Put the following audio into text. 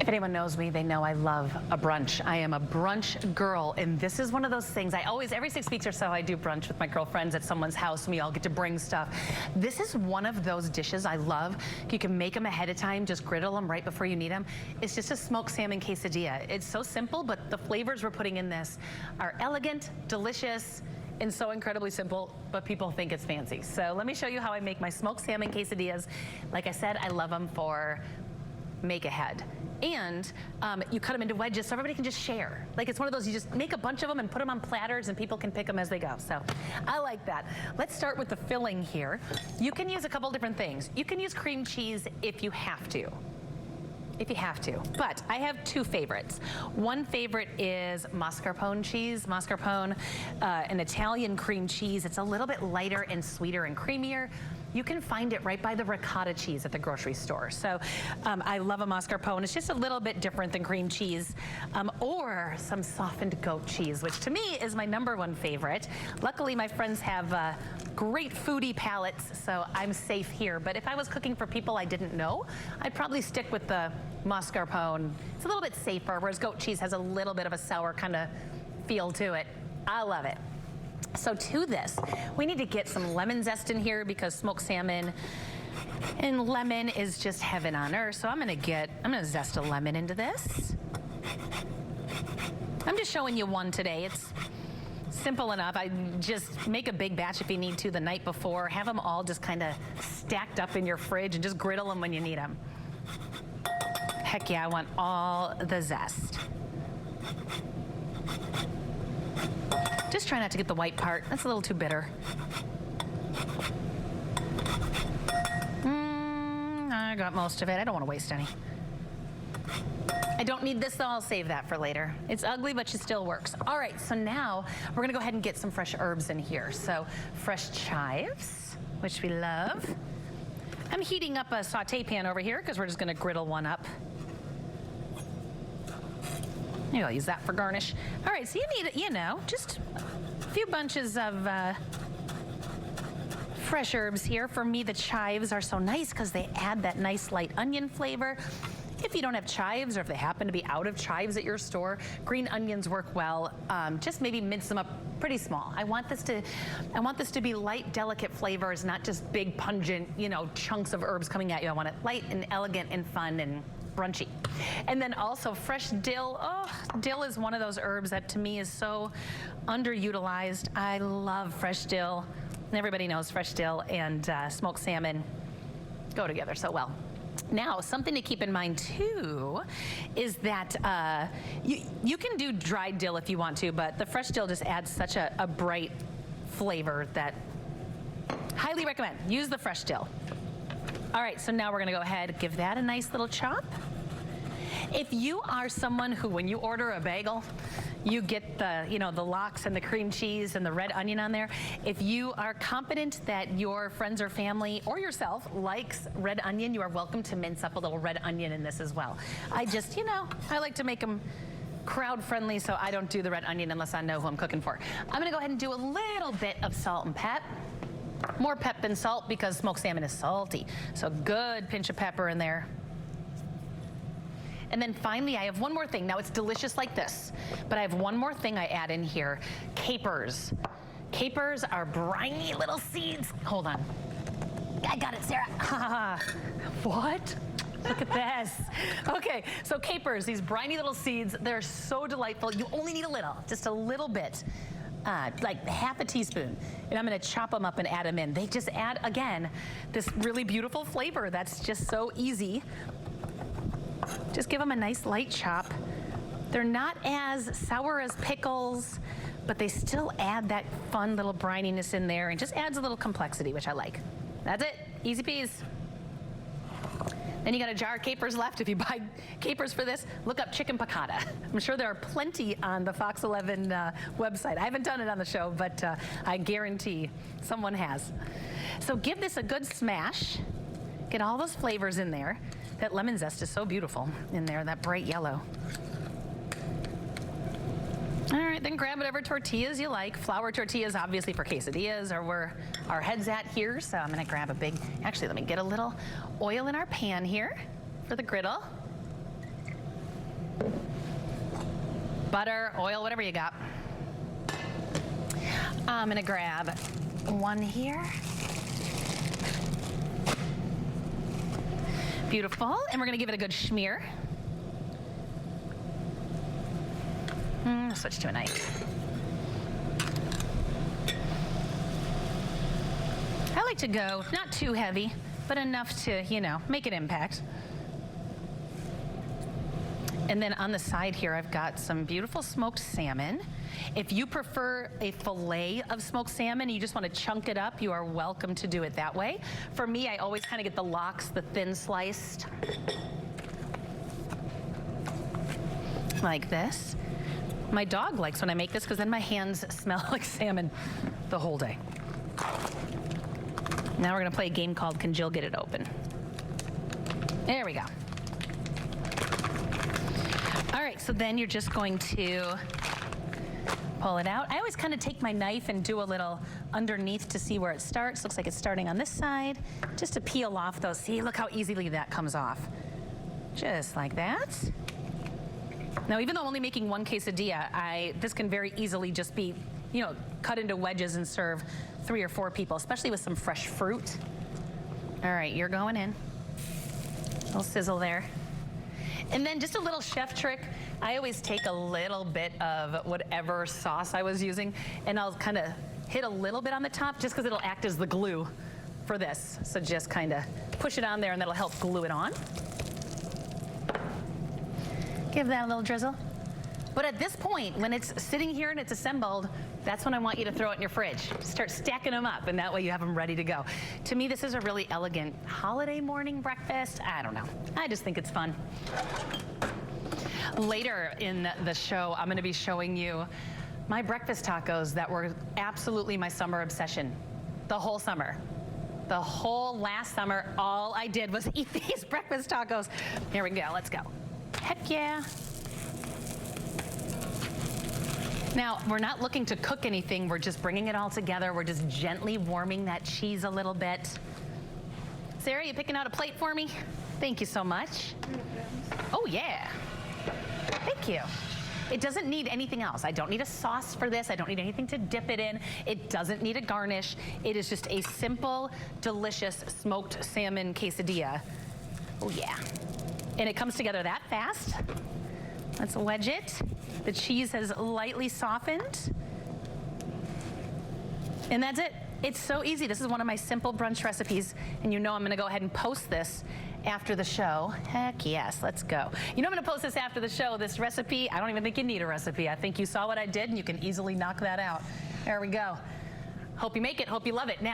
If anyone knows me, they know I love a brunch. I am a brunch girl, and this is one of those things. I always, every 6 weeks or so, I do brunch with my girlfriends at someone's house, and we all get to bring stuff. This is one of those dishes I love. You can make them ahead of time, just griddle them right before you need them. It's just a smoked salmon quesadilla. It's so simple, but the flavors we're putting in this are elegant, delicious, and so incredibly simple, but people think it's fancy. So let me show you how I make my smoked salmon quesadillas. Like I said, I love them for make ahead. And you cut them into wedges so everybody can just share. Like it's one of those, you just make a bunch of them and put them on platters and people can pick them as they go. So I like that. Let's start with the filling here. You can use a couple different things. You can use cream cheese if you have to. But I have 2 favorites. One favorite is mascarpone cheese. Mascarpone, an Italian cream cheese. It's a little bit lighter and sweeter and creamier. You can find it right by the ricotta cheese at the grocery store. So I love a mascarpone. It's just a little bit different than cream cheese. Or some softened goat cheese, which to me is my #1 favorite. Luckily, my friends have great foodie palates, so I'm safe here. But if I was cooking for people I didn't know, I'd probably stick with the mascarpone. It's a little bit safer, whereas goat cheese has a little bit of a sour kind of feel to it. I love it. So to this, we need to get some lemon zest in here because smoked salmon and lemon is just heaven on earth. So I'm gonna zest a lemon into this. I'm just showing you one today. It's simple enough. I just make a big batch if you need to the night before. Have them all just kind of stacked up in your fridge and just griddle them when you need them. Heck yeah, I want all the zest. Just try not to get the white part. That's a little too bitter. I got most of it. I don't want to waste any. I don't need this, though. I'll save that for later. It's ugly, but she still works. All right, so now we're going to go ahead and get some fresh herbs in here. So fresh chives, which we love. I'm heating up a saute pan over here because we're just going to griddle one up. Maybe I'll use that for garnish. All right, so you need, just a few bunches of fresh herbs here. For me, the chives are so nice because they add that nice light onion flavor. If you don't have chives or if they happen to be out of chives at your store, green onions work well. Just maybe mince them up pretty small. I want this to be light, delicate flavors, not just big, pungent, chunks of herbs coming at you. I want it light and elegant and fun and brunchy. And then also fresh dill. Oh, dill is one of those herbs that to me is so underutilized. I love fresh dill. And everybody knows fresh dill and smoked salmon go together so well. Now, something to keep in mind too is that you can do dried dill if you want to, but the fresh dill just adds such a bright flavor that highly recommend. Use the fresh dill. All right, so now we're gonna go ahead, give that a nice little chop. If you are someone who, when you order a bagel, you get the, the lox and the cream cheese and the red onion on there. If you are confident that your friends or family or yourself likes red onion, you are welcome to mince up a little red onion in this as well. I just, I like to make them crowd friendly, so I don't do the red onion unless I know who I'm cooking for. I'm gonna go ahead and do a little bit of salt and pep. More pep than salt because smoked salmon is salty. So good pinch of pepper in there. And then finally, I have one more thing. Now it's delicious like this, but I have one more thing I add in here. Capers. Capers are briny little seeds. Hold on. I got it, Sarah. What? Look at this. Okay, so capers, these briny little seeds, they're so delightful. You only need a little, just a little bit. Like half a teaspoon, and I'm gonna chop them up and add them in. They just add, again, this really beautiful flavor that's just so easy. Just give them a nice light chop. They're not as sour as pickles, but they still add that fun little brininess in there and just adds a little complexity, which I like. That's it, easy peas. Then you got a jar of capers left. If you buy capers for this, look up chicken piccata. I'm sure there are plenty on the Fox 11 website. I haven't done it on the show, but I guarantee someone has. So give this a good smash. Get all those flavors in there. That lemon zest is so beautiful in there, that bright yellow. All right, then grab whatever tortillas you like. Flour tortillas, obviously, for quesadillas, or where our head's at here. So I'm gonna grab a big, actually, let me get a little oil in our pan here for the griddle. butter, oil, whatever you got. I'm gonna grab one here. Beautiful, and we're gonna give it a good schmear. Switch to a knife. I like to go not too heavy, but enough to, you know, make an impact. And then on the side here, I've got some beautiful smoked salmon. If you prefer a fillet of smoked salmon, you just want to chunk it up, you are welcome to do it that way. For me, I always kind of get the lox, the thin sliced, like this. My dog likes when I make this because then my hands smell like salmon the whole day. Now we're gonna play a game called Can Jyll Get It Open? There we go. All right, so then you're just going to pull it out. I always kind of take my knife and do a little underneath to see where it starts. Looks like it's starting on this side, just to peel off those. See, look how easily that comes off. Just like that. Now, even though I'm only making one quesadilla, this can very easily just be, you know, cut into wedges and serve 3 or 4 people, especially with some fresh fruit. All right, you're going in. A little sizzle there. And then just a little chef trick. I always take a little bit of whatever sauce I was using, and I'll kind of hit a little bit on the top just because it'll act as the glue for this. So just kind of push it on there, and that'll help glue it on. Give that a little drizzle. But at this point, when it's sitting here and it's assembled, that's when I want you to throw it in your fridge. Start stacking them up, and that way you have them ready to go. To me, this is a really elegant holiday morning breakfast. I don't know. I just think it's fun. Later in the show, I'm going to be showing you my breakfast tacos that were absolutely my summer obsession. The whole summer. The whole last summer, all I did was eat these breakfast tacos. Here we go. Let's go. Heck yeah. Now, we're not looking to cook anything. We're just bringing it all together. We're just gently warming that cheese a little bit. Sarah, you picking out a plate for me? Thank you so much. Oh, yeah. Thank you. It doesn't need anything else. I don't need a sauce for this. I don't need anything to dip it in. It doesn't need a garnish. It is just a simple, delicious smoked salmon quesadilla. Oh, yeah. And it comes together that fast. Let's wedge it. The cheese has lightly softened. And that's it. It's so easy. This is one of my simple brunch recipes, and you know I'm gonna go ahead and post this after the show. Heck yes, let's go. You know I'm gonna post this after the show, this recipe. I don't even think you need a recipe. I think you saw what I did, and you can easily knock that out. There we go. Hope you make it, hope you love it. Now,